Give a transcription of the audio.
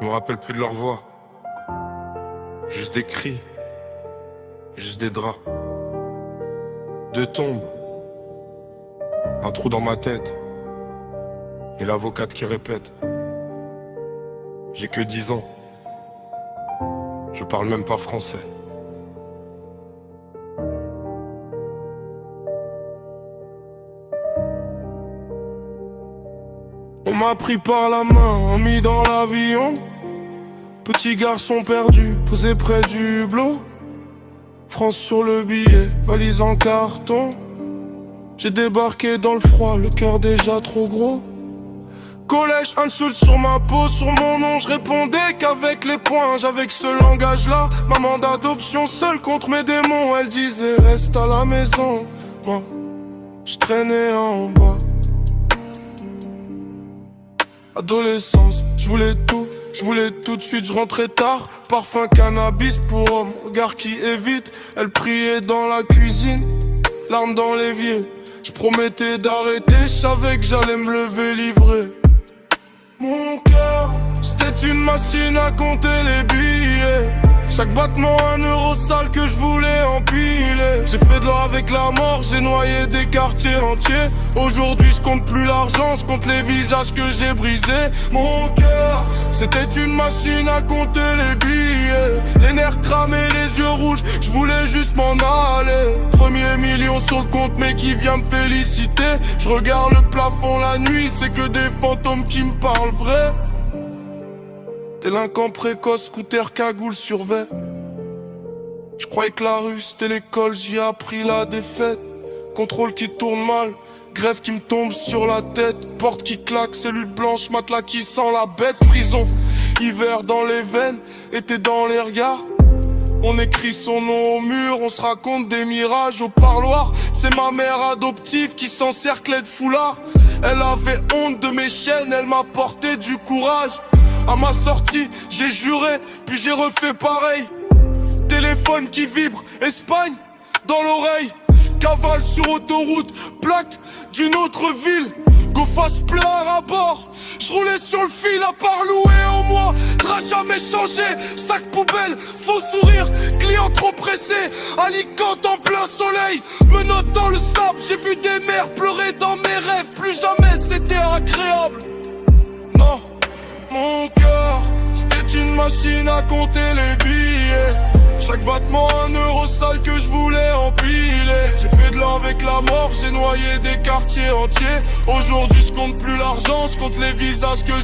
Je me rappelle plus de leur voix. Juste des cris. Juste des draps. Deux tombes. Un trou dans ma tête. Et l'avocate qui répète. J'ai que 10 ans. Je parle même pas français. On m'a pris par la main, mis dans l'avion. Petit garçon perdu, posé près du hublot. France sur le billet, valise en carton. J'ai débarqué dans le froid, le cœur déjà trop gros. Collège, insulte sur ma peau, sur mon nom, je répondais qu'avec les poings. J'avais que ce langage-là, maman d'adoption, seule contre mes démons. Elle disait reste à la maison. Moi, je traînais en bas. Adolescence, je voulais tout de suite, je rentrais tard. Parfum cannabis pour homme, regard qui évite. Elle priait dans la cuisine, larmes dans l'évier. Je promettais d'arrêter, je savais que j'allais me lever livré. Mon cœur, c'était une machine à compter les billets. Chaque battement un euro sale que je voulais empiler. J'ai fait de l'or avec la mort, j'ai noyé des quartiers entiers. Aujourd'hui je compte plus l'argent, je compte les visages que j'ai brisés. Mon cœur, c'était une machine à compter les billets. Les nerfs cramés, les yeux rouges, je voulais juste m'en aller. Premier million sur le compte mais qui vient me féliciter. Je regarde le plafond la nuit, c'est que des fantômes qui me parlent vrai. Délinquant précoce, scooter, cagoule, survêt. Je croyais que la rue c'était l'école, j'y ai appris la défaite. Contrôle qui tourne mal, grève qui me tombe sur la tête. Porte qui claque, cellule blanche, matelas qui sent la bête. Prison, hiver dans les veines, été dans les regards. On écrit son nom au mur, on se raconte des mirages au parloir. C'est ma mère adoptive qui s'encerclait de foulard. Elle avait honte de mes chaînes, elle m'a porté du courage. À ma sortie, j'ai juré, puis j'ai refait pareil. Téléphone qui vibre, Espagne, dans l'oreille. Cavale sur autoroute, plaque d'une autre ville. Go fast plein à bord, j'roulais sur le fil à part louer au mois. Drap jamais changé, sac poubelle, faux sourire. Client trop pressé, Alicante en plein soleil. Menottes dans le sable, j'ai vu des mères pleurer dans mes rêves. Plus jamais c'était agréable. Non. Mon cœur, c'était une machine à compter les billets. Chaque battement un euro sale que je voulais empiler. J'ai fait de l'or avec la mort, j'ai noyé des quartiers entiers. Aujourd'hui je compte plus l'argent, je compte les visages que